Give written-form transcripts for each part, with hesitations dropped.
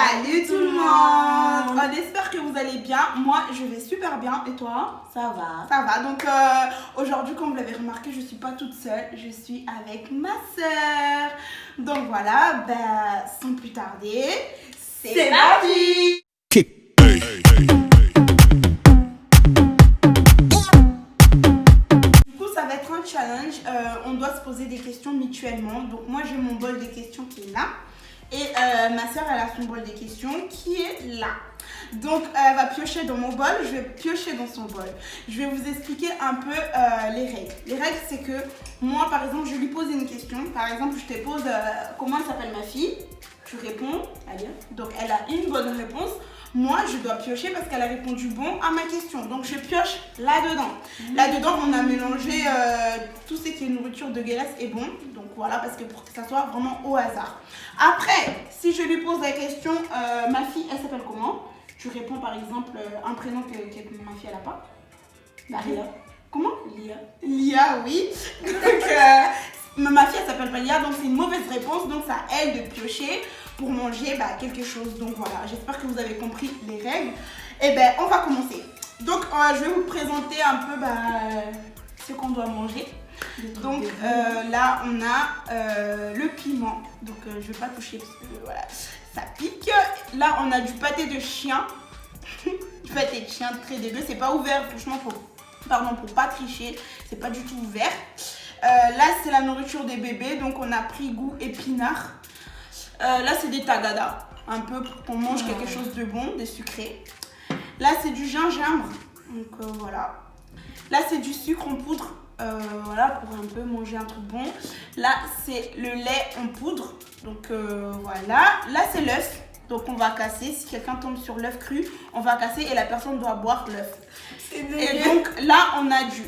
Salut tout le monde. On espère que vous allez bien. Moi, je vais super bien. Et toi? Ça va. Ça va. Donc, aujourd'hui, comme vous l'avez remarqué, je ne suis pas toute seule. Je suis avec ma soeur. Donc, voilà. Sans plus tarder, c'est parti. Du coup, ça va être un challenge. On doit se poser des questions mutuellement. Donc, moi, j'ai mon bol de questions qui est là. Et ma soeur, elle a son bol de questions qui est là. Donc, elle va piocher dans mon bol, je vais piocher dans son bol. Je vais vous expliquer un peu les règles. Les règles, c'est que moi, par exemple, je lui pose une question. Par exemple, je te pose comment elle s'appelle ma fille. Tu réponds. Allez. Donc, elle a une bonne réponse. Moi, je dois piocher parce qu'elle a répondu bon à ma question. Donc, je pioche là-dedans. Là-dedans, on a mélangé tout ce qui est nourriture de dégueulasse et bon. Donc, voilà, parce que pour que ça soit vraiment au hasard. Après, si je lui pose la question, ma fille, elle s'appelle comment? Tu réponds par exemple un prénom que ma fille, elle n'a pas. Lia. Comment? Lia. Lia, oui. Donc, ma fille, elle s'appelle pas Lia, donc c'est une mauvaise réponse. Donc, ça aide de piocher pour manger quelque chose. Donc, voilà, j'espère que vous avez compris les règles. Et on va commencer. Donc, je vais vous présenter un peu ce qu'on doit manger. Donc là on a le piment, donc je vais pas toucher parce que voilà ça pique. Là on a du pâté de chien, du pâté de chien très dégueu, c'est pas ouvert franchement pour pas tricher, c'est pas du tout ouvert. Là c'est la nourriture des bébés, donc on a pris goût épinard. Là c'est des tagada, un peu pour qu'on mange quelque chose de bon, de sucré. Là c'est du gingembre, donc voilà. Là c'est du sucre en poudre. Voilà, pour un peu manger un truc bon. Là, c'est le lait en poudre. Donc, voilà. Là, c'est l'œuf. Donc, on va casser. Si quelqu'un tombe sur l'œuf cru, on va casser et la personne doit boire l'œuf. Et donc, là, on a du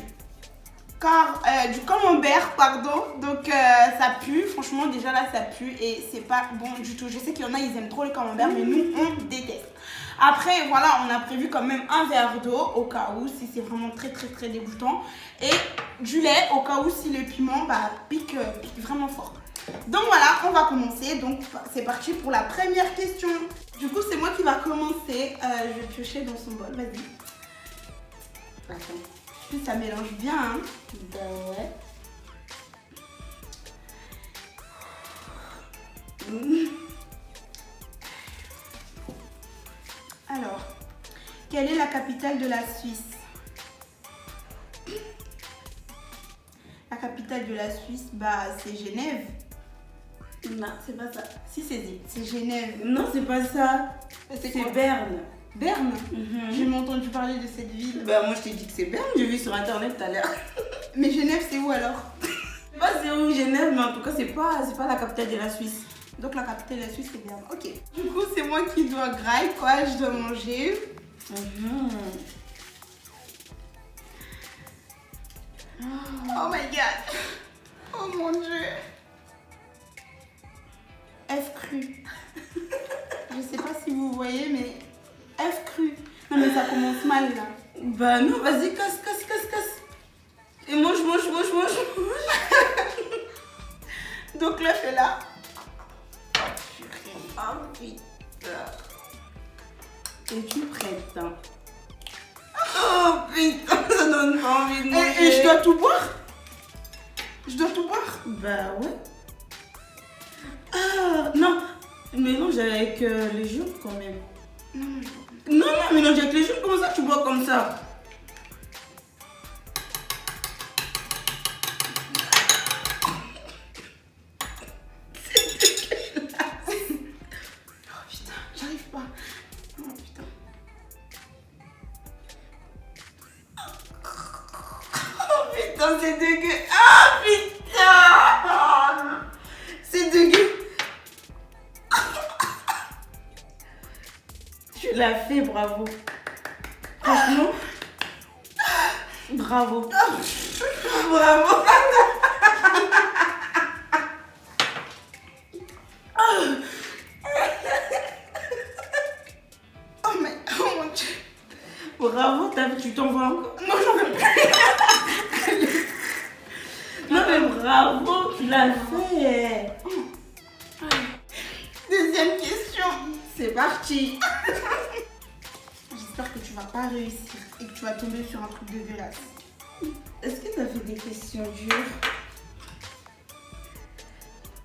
camembert, pardon. Donc, ça pue. Franchement, déjà là, ça pue et c'est pas bon du tout. Je sais qu'il y en a, ils aiment trop les camemberts, mais nous, on déteste. Après, voilà, on a prévu quand même un verre d'eau au cas où, si c'est vraiment très, très, très dégoûtant. Et du lait au cas où, si le piment pique vraiment fort. Donc voilà, on va commencer. Donc, c'est parti pour la première question. Du coup, c'est moi qui va commencer. Je vais piocher dans son bol. Vas-y. Attends. Ça mélange bien, hein. Ouais. Alors, quelle est la capitale de la Suisse? La capitale de la Suisse, c'est Genève. Non, c'est pas ça. Si, c'est Genève. Non, c'est pas ça. C'est Berne. Berne? J'ai jamais entendu parler de cette ville. Moi, je t'ai dit que c'est Berne. J'ai vu sur internet tout à l'heure. Mais Genève, c'est où alors? Je sais pas c'est où Genève, mais en tout cas, c'est pas la capitale de la Suisse. Donc, la capitale de la Suisse, c'est Berne. Ok. Du coup, c'est moi qui dois grailler, quoi. Je dois manger. Oh my god. Oh mon dieu. F cru. Je sais pas si vous voyez, mais F cru. Non, mais ça commence mal là. Non, vas-y, casse. Et mange. Donc l'œuf est là. Oh putain. Es-tu prête? Oh putain, ça donne pas envie de manger. Et je dois tout boire? Je dois tout boire? Ouais. Ah, non. Mélange avec les jaunes quand même. Non, mélange avec les jaunes. Comment ça tu bois comme ça? J'arrive pas. Oh putain. Oh putain, c'est dégueu. Ah putain. C'est dégueu. Tu l'as fait, bravo. Franchement, bravo. Bravo. Bravo, tu t'en vas encore? Non, j'en veux plus. Non mais bravo, tu l'as fait. Deuxième question. C'est C'est parti. J'espère que tu vas pas réussir et que tu vas tomber sur un truc dégueulasse. Est-ce que tu as fait des questions dures?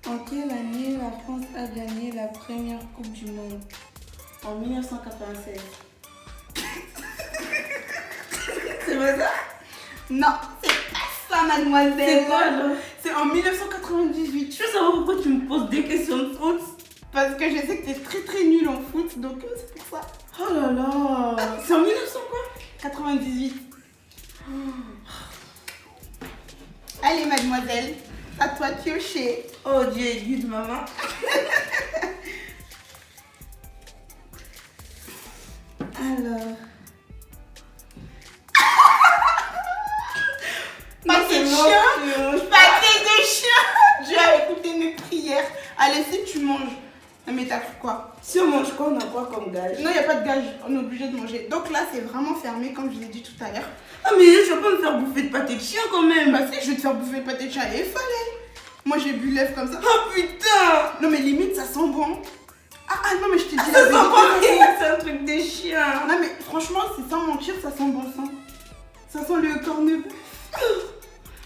En quelle année la France a gagné la première Coupe du Monde? En 1996. C'est vrai ça? Non, c'est pas ça, mademoiselle. C'est quoi alors? C'est en 1998. Je veux savoir pourquoi tu me poses des questions de foot. Parce que je sais que t'es très très nul en foot, donc c'est pour ça. Oh là là. C'est en 1900 quoi? 98. Allez, mademoiselle, à toi de piocher. Oh Dieu aigu de maman. Alors. Paquet de chien. Paquet de chien. Dieu a écouté mes prières. Allez, si tu manges. Non, mais t'as fait quoi? Si on mange quoi, on a quoi comme gage? Non, il n'y a pas de gage. On est obligé de manger. Donc là, c'est vraiment fermé, comme je vous ai dit tout à l'heure. Ah mais je vais pas me faire bouffer de pâté de chien quand même. Bah si, je vais te faire bouffer le pâté de chien. Et il fallait. Moi, j'ai bu l'œuf comme ça. Oh putain. Non, mais limite, ça sent bon. Ah non, mais je t'ai dit Ça la sent vérité. pas rien, c'est un truc des chiens. Non, mais franchement, c'est sans mentir, ça sent bon sang. Ça sent le corned-beef.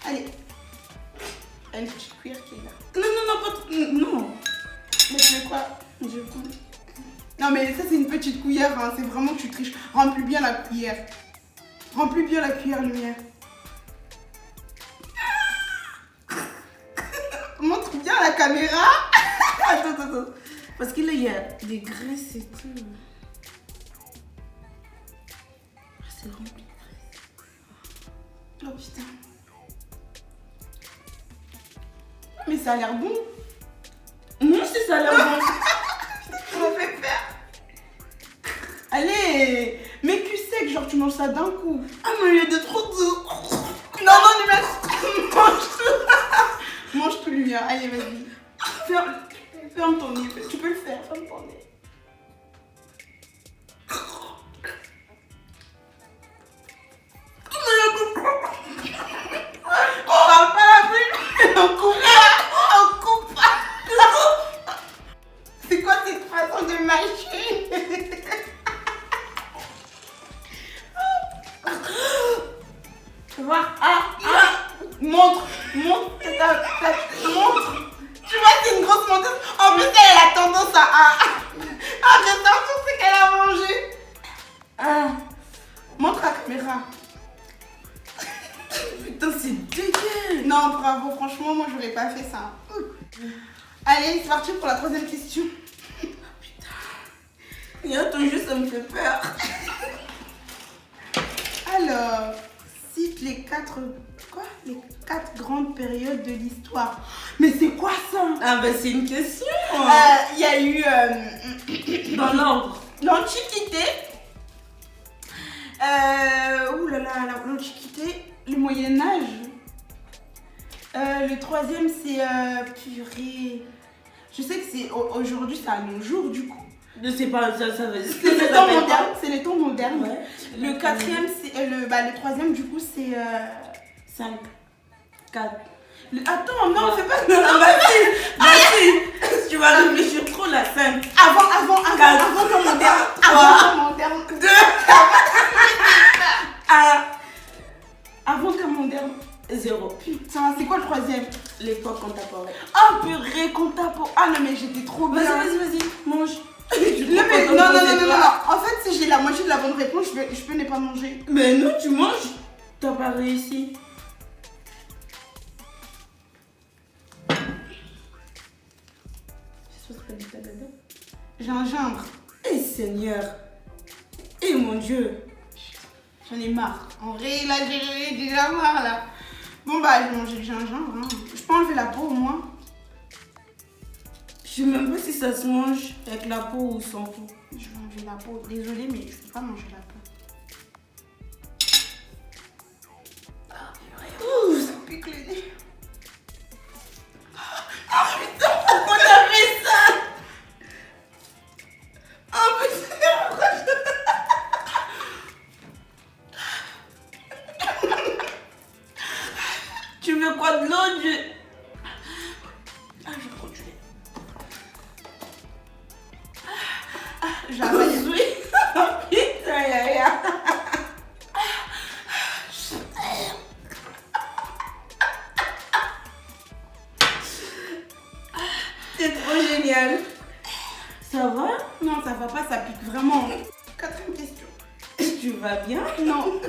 Allez. Il y a une petite cuillère qui est là. Non. Mais tu fais quoi? Je prends. Non, mais ça, c'est une petite cuillère. Hein. C'est vraiment que tu triches. Remplis bien la cuillère. Remplis bien la cuillère, lumière. Montre bien la caméra. Attends. Parce que là, il y a des graisses et tout. Ah, c'est rempli de graisse. Oh putain. Mais ça a l'air bon. Non, c'est ça, là. Tu m'as fait faire. Allez, mais cul sec, genre tu manges ça d'un coup. Ah, mais il y a de trop d'eau. Non, lumière. Mange tout. Mange tout, lumière. Allez, vas-y. Ferme ton nez. Tu peux le faire. Ferme ton nez. On parle pas la pluie. On coupe pas. On coupe pas. C'est quoi cette façon de mâcher? Montre. Montre. Montre. Tu vois, c'est une grosse menteuse. En plus, elle a tendance à ressortir ce qu'elle a mangé. Ah. Montre la caméra. Putain, c'est dégueu. Non, bravo. Franchement, moi, j'aurais pas fait ça. Allez, c'est parti pour la troisième question. Et là, ton jeu, ça me fait peur. Alors, cite les quatre grandes périodes de l'histoire. Mais c'est quoi ça? Ah, bah, c'est une question. Il y a eu Dans l'ordre. l'Antiquité. Ouh là là, l'Antiquité, le Moyen-Âge. Le troisième, c'est purée. Je sais que c'est aujourd'hui, c'est à nos jours du coup. Je sais pas, ça va. C'est les temps modernes. C'est les temps modernes. Ouais. Le quatrième, c'est le troisième du coup, c'est 5, 4. Attends, non, c'est pas. Ah, vas-y. Tu vas réfléchir trop là, 5. Avant temps moderne. Avant temps moderne. 2. 1. Avant temps moderne. 0. Putain, c'est quoi le troisième? L'époque contemporaine. Oh purée, contemporain. Ah non, mais j'étais trop bien. Vas-y, mange. Non. En fait, si j'ai la moitié de la bonne réponse, je peux ne pas manger. Mais non, tu manges. T'as pas réussi. Gingembre. Eh Seigneur. Eh mon Dieu. J'en ai marre. En vrai, là, j'ai déjà marre, là. Bon, bah, je vais manger le gingembre. Hein. Je peux enlever la peau, au moins. Je sais même pas si ça se mange avec la peau ou sans peau. Je vais enlever la peau. Désolée, mais je peux pas manger la peau. Ouh, ça pique le nez. Oh putain, pourquoi t'as fait ça? Oh putain, pourquoi Tu veux quoi, de l'eau? Ah, je prends du lait. J'avale. Oui. Putain, yaya. C'est trop génial. Ça va? Non, ça va pas, ça pique vraiment. Quatrième question. Tu vas bien? Non.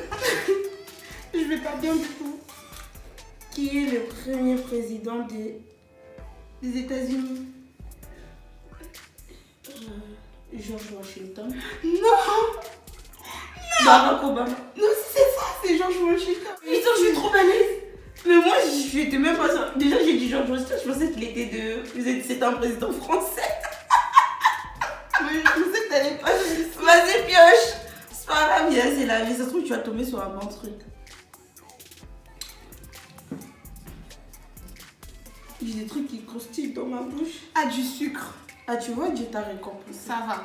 Je vais pas bien du tout. Qui est le premier président Des États-Unis. George Washington? Non. Barack Obama. Non, c'est ça, c'est George Washington. Putain, je suis trop balèze. Mais moi, je n'étais même pas ça. Déjà, j'ai dit George Washington, je pensais qu'il était c'était un président français. Mais je pensais que t'allais pas. Vas-y, pioche. C'est pas grave, c'est la vie. Ça se trouve, tu vas tomber sur un bon truc. J'ai des trucs qui croustillent dans ma bouche. Ah, du sucre. Ah, tu vois, Dieu t'a récompensé. Ça va.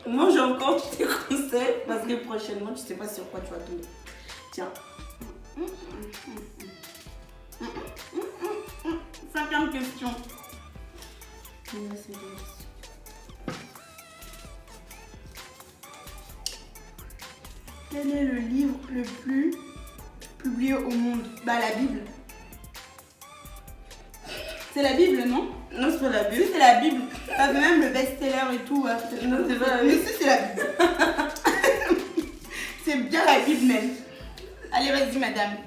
Mange encore, tu te conseilles. Parce que prochainement, tu sais pas sur quoi tu vas tomber. Tiens. Cinquième question. Quel est le livre le plus publié au monde? Bah, la Bible. C'est la Bible, non? Non, c'est pas la Si, Bible. c'est la Bible. Ça fait même le best-seller et tout. Non, c'est pas la Mais Bible. si, c'est la Bible. C'est bien la Bible même. Allez, vas-y, madame.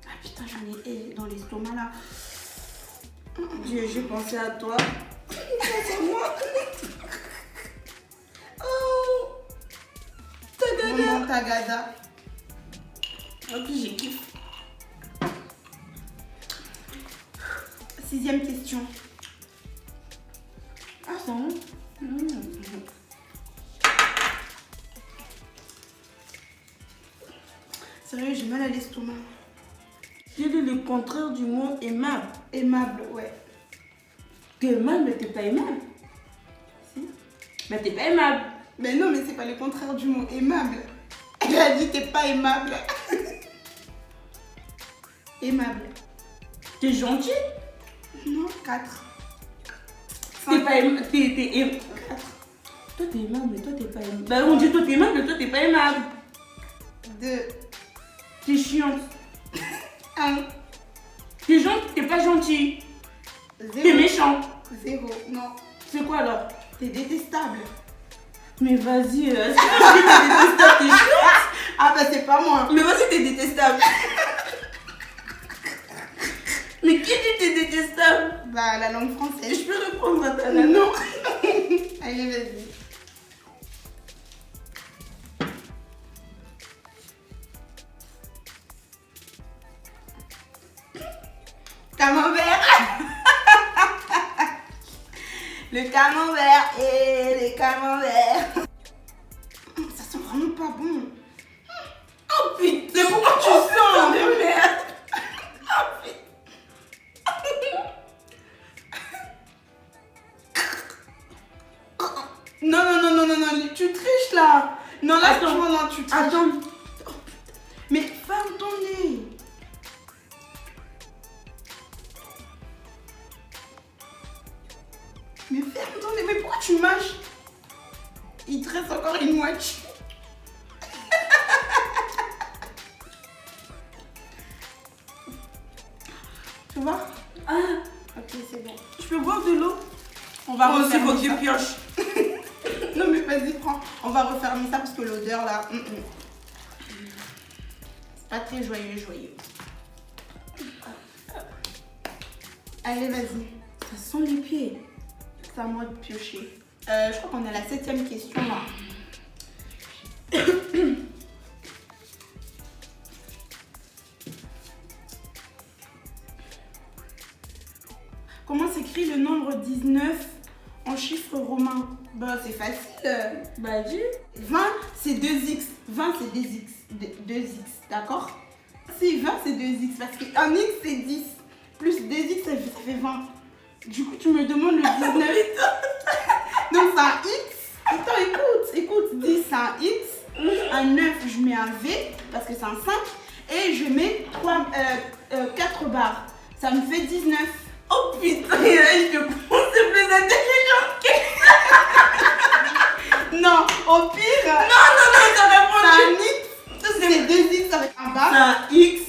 Ah putain, j'en ai dans l'estomac là. Dieu, j'ai pensé à toi. C'est moi. Oh, Tagada. Maman Tagada. En plus, j'ai kiffé. Sixième question. Ah, ça va? Sérieux, j'ai mal à l'estomac. Quel est le contraire du mot aimable? Aimable, ouais. T'es aimable, mais t'es pas aimable. Si. Mais t'es pas aimable. Mais non, mais c'est pas le contraire du mot aimable. Elle a dit t'es pas aimable. Aimable. T'es gentil. Non, 4. T'es pas aimable. T'es aimable. 4. Toi, t'es aimable, mais toi, t'es pas aimable. Bah, on dit toi, t'es aimable, mais toi, t'es pas aimable. 2. T'es chiante. 1. T'es gentil, t'es pas gentil. 0. T'es méchant. 0. Non. C'est quoi alors? T'es détestable. Mais vas-y, est-ce que t'es détestable? T'es chiante. Ah bah c'est pas moi. Mais vas-y, t'es détestable. Mais qui dit t'es détestable? Bah la langue Je française. peux répondre à ta langue? Non. Allez, vas-y. Camembert. Le camembert et les camemberts. Ça sent vraiment pas bon. Oh putain, Mais pourquoi tu sens? de merde. Non, non, non, non, non, non, tu triches là. Non, là, Attends. franchement, non, tu triches. Attends. Mais ferme ton nez. Mais ferme ton nez. Mais pourquoi tu mâches? Il te reste encore une moitié. Tu vois? Ah, Ok, c'est bon. je peux boire de l'eau? On va Moi aussi, faut que refermer je ça. pioche. Non, mais vas-y, prends. On va refermer ça parce que l'odeur là. C'est pas très joyeux. Allez, vas-y. Ça sent les pieds. C'est à moi de piocher. Je crois qu'on est à la 7e question là. Comment s'écrit le nombre 19 en chiffres romains? Bah c'est facile. Bah, dis. 20 c'est 2x. 20 c'est 2x. 2x, d'accord? Si 20 c'est 2x parce qu'un x c'est 10. Plus 2x ça fait 20. Du coup tu me demandes le 19. Donc c'est un x. Attends, écoute. 10 c'est un x. Un 9 je mets un v parce que c'est un 5. et je mets 4 barres. Ça me fait 19. Oh putain, je te pense c'est plus intelligent que Non, au pire. Non, t'as répondu. C'est un X. C'est 2 X avec un bar. C'est un X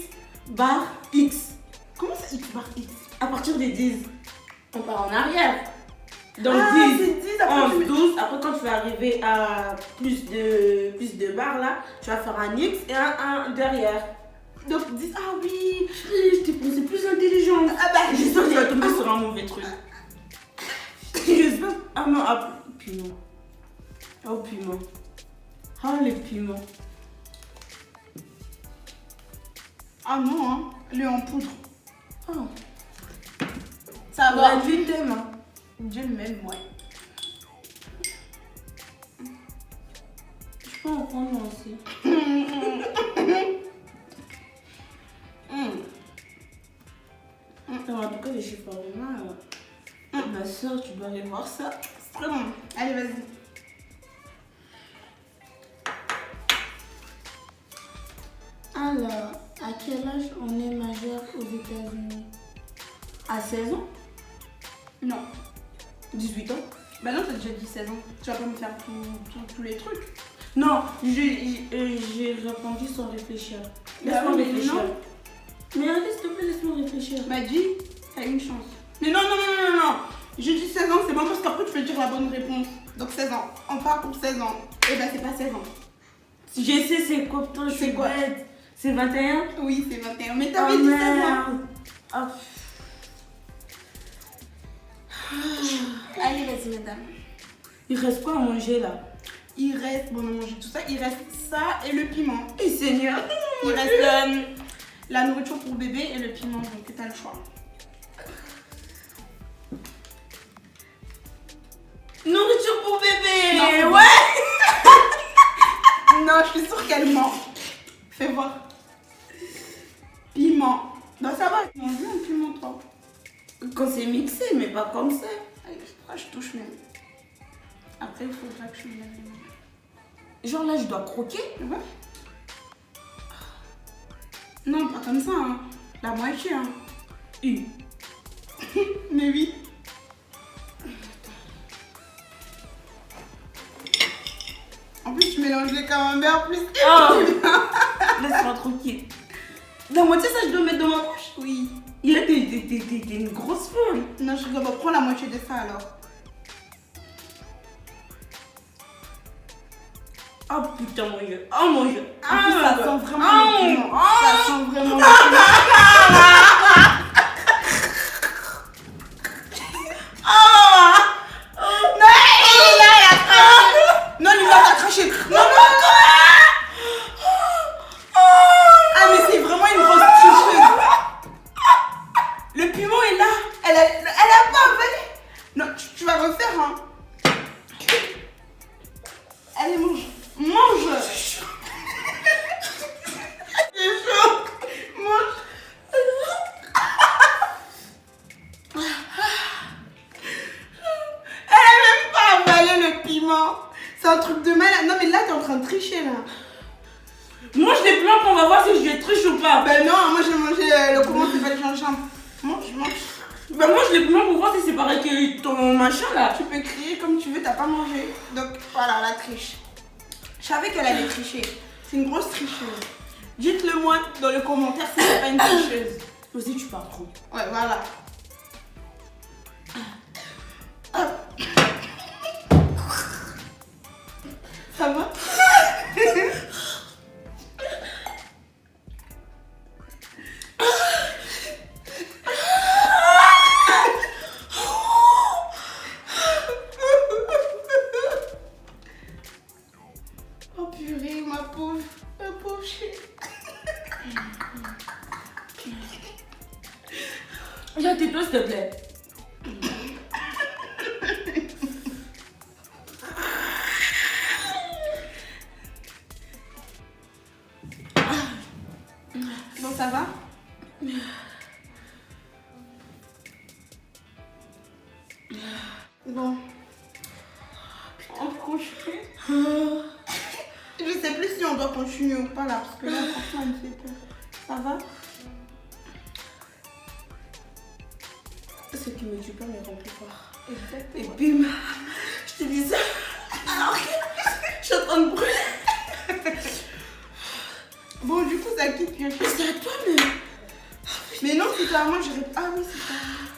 bar X. Comment c'est X bar X? À partir des 10, on part en arrière. Donc Ah, 10, c'est 10, après 11, tu mets- 12. Après, quand tu vas arriver à plus de barres là, tu vas faire un X et un derrière. Donc 10. Ah oui. Je t'ai pensé plus intelligent. Ah bah, J'ai sens que tu vas tomber sur un mauvais truc. J'espère. Ah non, piment. Oh, piment. Oh, les piments. Ah non, hein. Le en poudre. Oh. Ça Ouais, va. lui t'aimes. Hein. Dieu le même, ouais. Je peux en prendre moi aussi. En tout cas, les chiffres vraiment. Ma soeur, tu dois aller voir ça. C'est très bon. Allez, vas-y. Alors, à quel âge on est majeur aux États-Unis? À 16 ans? Non. 18 ans? Bah non, t'as déjà dit 16 ans. Tu vas pas me faire tous les trucs. Non, j'ai répondu sans réfléchir. Laisse-moi Bah oui, réfléchir. non. Mais arrête, s'il te plaît, laisse-moi réfléchir. Bah dis, t'as une chance. Mais non. J'ai dit 16 ans, c'est bon parce qu'après tu peux dire la bonne réponse. Donc 16 ans. On part pour 16 ans. Et bah c'est pas 16 ans. Je sais c'est quoi, putain, je suis C'est quoi? bête. C'est 21? Oui, c'est 21. Mais Oh t'avais dit 16 ans. merde. Ah. Allez, vas-y, madame. Il reste quoi à manger là? Il reste, bon, on a mangé tout ça. Il reste ça et le piment. Et Seigneur. Il reste la nourriture pour bébé et le piment. Donc t'as le choix. Nourriture pour bébé. Non, c'est bon. Ouais. Non, je suis sûre qu'elle ment. Fais voir. Piment. Bah ça va, tu manges bien le piment, toi. Quand c'est mixé, mais pas comme ça. Allez, je touche même. Après, il faudra que je me lave les mains. Genre là, je dois croquer. Ouais. Non, pas comme ça, hein. La moitié, hein. Mais oui. En plus, tu mélanges les camemberts plus. Oh. Laisse-moi tranquille. La moitié, ça, je dois mettre dans ma bouche. Oui. Il a t'es une grosse folle. Non, je rigole pas. Prends la moitié de ça alors. Oh putain, mon Dieu. Oh mon Dieu. En plus, ça sent vraiment Ah, le piment. ah. Ça sent vraiment le piment. Non, lui va la cracher. Non. Ah, mais c'est vraiment une grosse tricheuse. Le piment est là. Elle a pas avalé. Non, tu vas refaire, hein. Allez, mange. Mange. C'est chaud. Mange. Elle a même pas avalé le piment. C'est un truc de malade. Non, mais là, t'es en train de tricher, là. Mange les plans qu'on va voir si je vais tricher ou pas. Ben non, moi j'ai mangé le comment s'appelle gingembre. Mange. Bah mange les plans pour voir si c'est pareil que ton machin là. Tu peux crier comme tu veux, t'as pas mangé. Donc voilà, la triche. Je savais qu'elle allait tricher. C'est une grosse tricheuse. Dites-le moi dans les commentaires si c'est pas une tricheuse. Toi aussi tu parles trop. Ouais, voilà. Hop. Ça va? Oh purée, ma pauvre chérie. Viens, tais-toi s'il te plaît. Bon, ça va? Bon. On continue. Je sais plus si on doit continuer ou pas là, parce que là, franchement, elle me fait peur. Ça va? Ce qui me tue pas me rend plus fort. Exactement. Et bim, je te dis ça. Alors que je suis en train de brûler. Bon, du coup, ça quitte piocher. C'est à toi, mais. Mais non, c'est pas moi, j'aurais. Ah oui, c'est pas moi.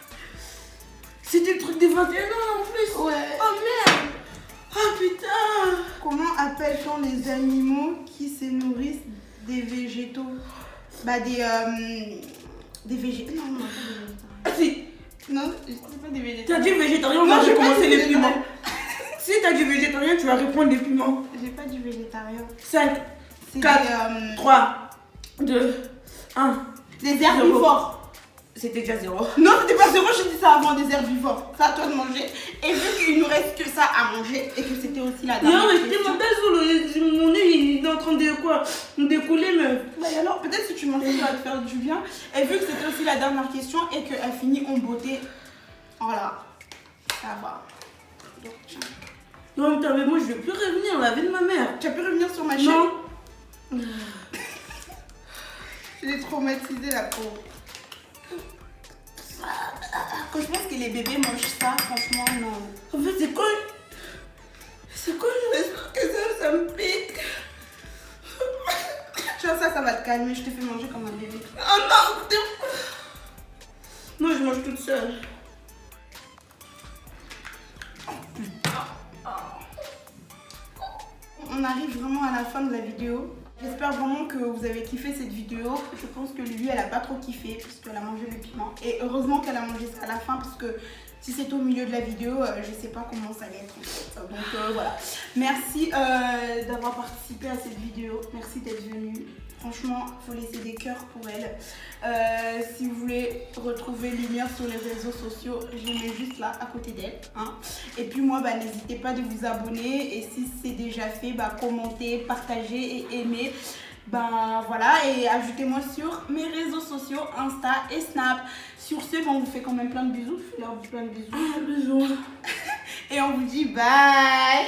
C'était le truc des 21 ans en plus. Ouais. Oh merde. Oh putain. Comment appelle-t-on les animaux qui se nourrissent des végétaux? Bah, des végétaux. Non, pas des végétaux. Ah si. Non, c'est pas des végétaux. T'as dit végétarien, Non, moi j'ai j'ai pas commencé dit les piments. végétarien. Si t'as dit végétarien, tu vas répondre des piments. J'ai pas du végétarien. 5, C'est 4, 3, 2, 1. des herbivores. C'était déjà 0. Non, c'était pas zéro, j'ai dit ça avant, des herbivores. C'est à toi de manger. Et vu qu'il nous reste que ça à manger et que c'était aussi la dernière Non, mais question. c'était mon tasse, mon nez il est en train de quoi? Me découler, mais. Bah, et alors, peut-être si tu manges ça va te faire du bien. Et vu que c'était aussi la dernière question et qu'elle finit en beauté, voilà, ça va. Donc, tiens. Non, mais moi je vais plus revenir, la vie de ma mère. Tu as pu revenir sur ma chaîne? Non. Je l'ai traumatisée, la pauvre. Quand je pense que les bébés mangent ça, franchement, non. En fait, c'est quoi? C'est quoi? J'espère que ça me pique. Tu vois, ça va te calmer. Je te fais manger comme un bébé. Oh non! Moi, je mange toute seule. On arrive vraiment à la fin de la vidéo. J'espère vraiment que vous avez kiffé cette vidéo. Je pense que lui, elle a pas trop kiffé parce qu'elle a mangé le piment. Et heureusement qu'elle a mangé ça à la fin parce que si c'est au milieu de la vidéo, je sais pas comment ça allait être en fait. Donc voilà. Merci d'avoir participé à cette vidéo. Merci d'être venu. Franchement, il faut laisser des cœurs pour elle. Si vous voulez retrouver Lumière sur les réseaux sociaux, je les mets juste là à côté d'elle. Hein. Et puis moi, bah, n'hésitez pas de vous abonner. Et si c'est déjà fait, bah, commentez, partagez et aimez. Ben voilà, et ajoutez-moi sur mes réseaux sociaux, Insta et Snap. Sur ce, on vous fait quand même plein de bisous. Je fais plein de bisous. Bisous. Et on vous dit bye.